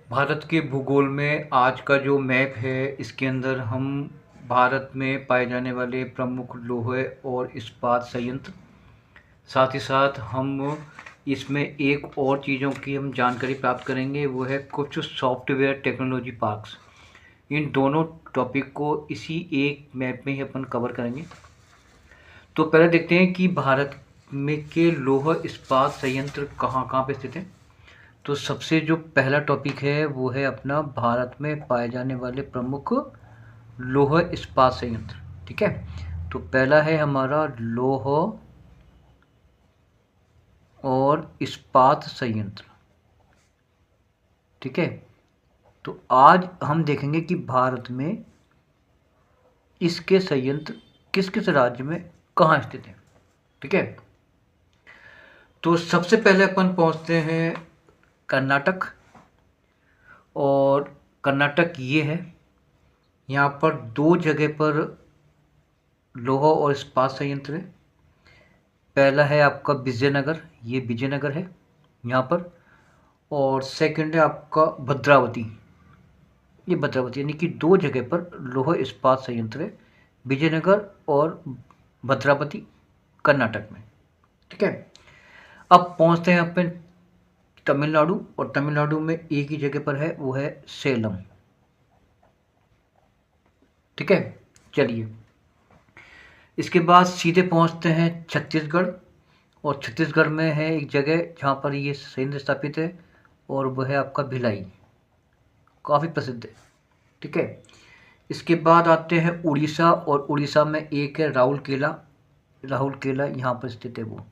भारत के भूगोल में आज का जो मैप है इसके अंदर हम भारत में पाए जाने वाले प्रमुख लोहे और इस्पात संयंत्र, साथ ही साथ हम इसमें एक और चीज़ों की हम जानकारी प्राप्त करेंगे, वो है कुछ सॉफ्टवेयर टेक्नोलॉजी पार्क्स। इन दोनों टॉपिक को इसी एक मैप में ही अपन कवर करेंगे। तो पहले देखते हैं कि भारत में के लौह इस्पात संयंत्र कहाँ कहाँ पे स्थित हैं। तो सबसे जो पहला टॉपिक है वो है अपना भारत में पाए जाने वाले प्रमुख लौह इस्पात संयंत्र। ठीक है, तो पहला है हमारा लौह और इस्पात संयंत्र। ठीक है, तो आज हम देखेंगे कि भारत में इसके संयंत्र किस किस राज्य में कहाँ स्थित हैं। ठीक है, तो सबसे पहले अपन पहुंचते हैं कर्नाटक। और कर्नाटक ये है, यहाँ पर दो जगह पर लौह और इस्पात संयंत्र है। पहला है आपका विजयनगर, ये विजयनगर है यहाँ पर। और सेकंड है आपका भद्रावती, ये भद्रावती, यानी कि दो जगह पर लौह इस्पात संयंत्र है, विजयनगर और भद्रावती, कर्नाटक में। ठीक है, अब पहुँचते हैं अपन तमिलनाडु। और तमिलनाडु में एक ही जगह पर है, वो है सेलम। ठीक है, चलिए इसके बाद सीधे पहुंचते हैं छत्तीसगढ़। और छत्तीसगढ़ में है एक जगह जहाँ पर ये संयंत्र स्थापित है, और वह है आपका भिलाई, काफ़ी प्रसिद्ध है। ठीक है, इसके बाद आते हैं उड़ीसा। और उड़ीसा में एक है राउरकेला। राउरकेला यहाँ पर स्थित है वो,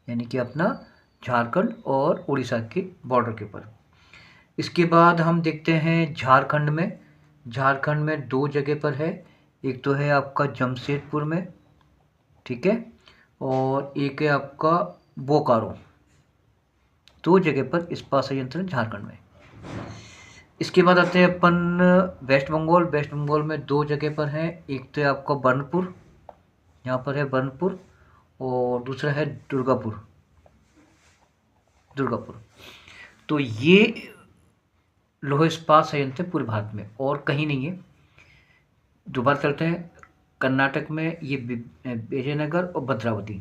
यानी कि अपना झारखंड और उड़ीसा के बॉर्डर के ऊपर। इसके बाद हम देखते हैं झारखंड में। झारखंड में दो जगह पर है, एक तो है आपका जमशेदपुर में, ठीक है, और एक है आपका बोकारो। दो जगह पर इस्पात संयंत्र झारखंड में। इसके बाद आते हैं अपन वेस्ट बंगाल। वेस्ट बंगाल में दो जगह पर हैं, एक तो है आपका बर्नपुर, यहाँ पर है बर्नपुर, और दूसरा है दुर्गापुर। दुर्गापुर, तो ये लौह इस्पात संयंत्र पूरे भारत में और कहीं नहीं है। दोबारा चलते हैं, कर्नाटक में ये विजयनगर और भद्रावती।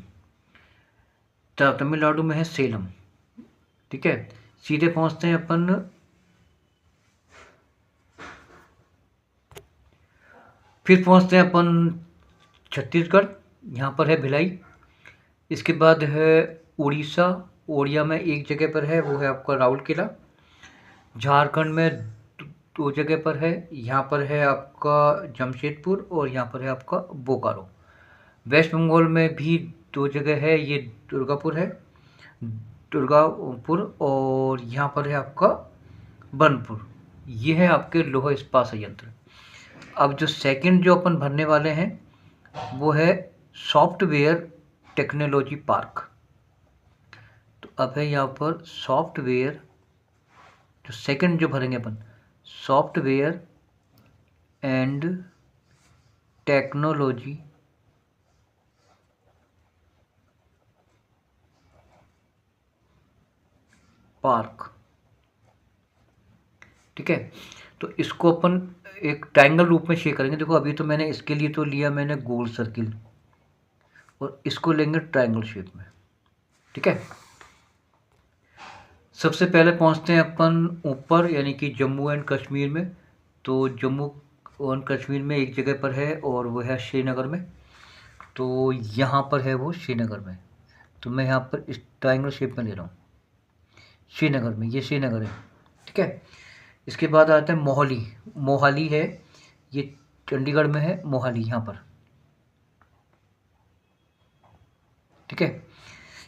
तमिलनाडु में है सेलम। ठीक है, सीधे पहुंचते हैं अपन फिर पहुंचते हैं अपन छत्तीसगढ़, यहाँ पर है भिलाई। इसके बाद है उड़ीसा। उड़िया में एक जगह पर है, वो है आपका राउरकेला। झारखंड में दो जगह पर है, यहाँ पर है आपका जमशेदपुर और यहाँ पर है आपका बोकारो। वेस्ट बंगाल में भी दो जगह है, ये दुर्गापुर है, दुर्गापुर, और यहाँ पर है आपका बनपुर। ये है आपके लौह इस्पात संयंत्र। अब जो सेकंड जो अपन भरने वाले हैं वो है सॉफ्टवेयर टेक्नोलॉजी पार्क। तो अब है यहाँ पर सॉफ्टवेयर, जो सेकंड जो भरेंगे अपन, सॉफ्टवेयर एंड टेक्नोलॉजी पार्क। ठीक है, तो इसको अपन एक ट्रायंगल रूप में शेयर करेंगे। देखो अभी तो मैंने इसके लिए तो लिया मैंने गोल सर्किल, और इसको लेंगे ट्रायंगल शेप में। ठीक है, सबसे पहले पहुंचते हैं अपन ऊपर, यानी कि जम्मू एंड कश्मीर में। तो जम्मू एंड कश्मीर में एक जगह पर है, और वो है श्रीनगर में। तो यहाँ पर है वो श्रीनगर में, तो मैं यहाँ पर इस ट्रायंगल शेप में ले रहा हूँ, श्रीनगर में, ये श्रीनगर है। ठीक है, इसके बाद आता है मोहाली। मोहाली है, ये चंडीगढ़ में है, मोहाली यहाँ पर। ठीक है,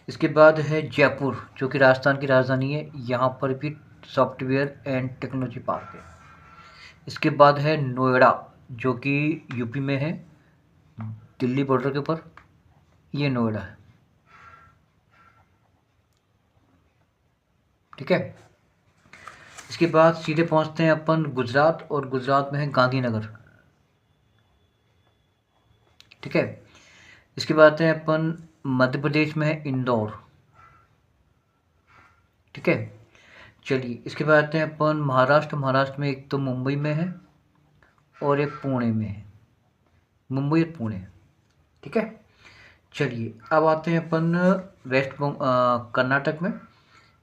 इसके बाद है जयपुर, जो कि राजस्थान की राजधानी है, यहाँ पर भी सॉफ्टवेयर एंड टेक्नोलॉजी पार्क है। इसके बाद है नोएडा, जो कि यूपी में है, दिल्ली बॉर्डर के ऊपर, ये नोएडा है। ठीक है, इसके बाद सीधे पहुंचते हैं अपन गुजरात। और गुजरात में है गांधीनगर। ठीक है, इसके बाद आते हैं अपन मध्य प्रदेश में है इंदौर। ठीक है, चलिए इसके बाद आते हैं अपन महाराष्ट्र। महाराष्ट्र में एक तो मुंबई में है और एक पुणे में है, मुंबई और पुणे, ठीक है। चलिए अब आते हैं अपन कर्नाटक में।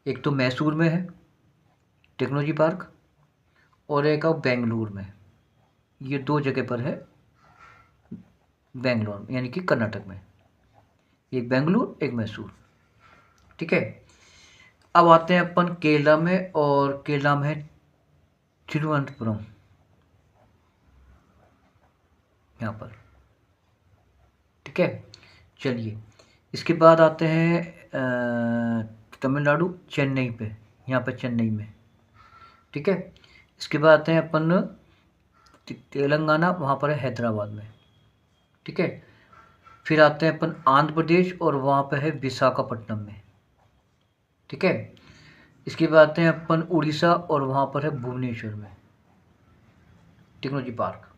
एक तो मैसूर में है टेक्नोलॉजी पार्क, और एक अब बेंगलुरु में। ये दो जगह पर है बेंगलोर यानी कि कर्नाटक में, एक बेंगलुरु एक मैसूर, ठीक है। अब आते हैं अपन केरला में, और केरला में है तिरुवनंतपुरम, यहाँ पर, ठीक है। चलिए इसके बाद आते हैं तमिलनाडु, चेन्नई पे, यहाँ पे चेन्नई में, ठीक है। इसके बाद आते हैं अपन तेलंगाना, वहाँ पर है हैदराबाद में, ठीक है। फिर आते हैं अपन आंध्र प्रदेश, और वहाँ पे है विशाखापट्टनम में, ठीक है। इसके बाद आते हैं अपन उड़ीसा, और वहाँ पर है भुवनेश्वर में टेक्नोलॉजी पार्क।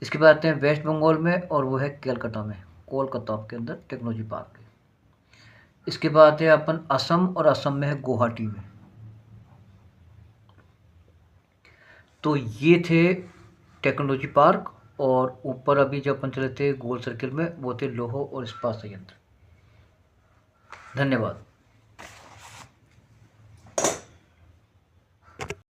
इसके बाद आते हैं वेस्ट बंगाल में, और वो है कोलकाता में, कोलकाता के अंदर टेक्नोलॉजी पार्क है। इसके बाद आते हैं अपन असम, और असम में है गुवाहाटी में। तो ये थे टेक्नोलॉजी पार्क, और ऊपर अभी जब अपन चले थे गोल सर्किल में, वो थे लोह और इस्पात संयंत्र। धन्यवाद।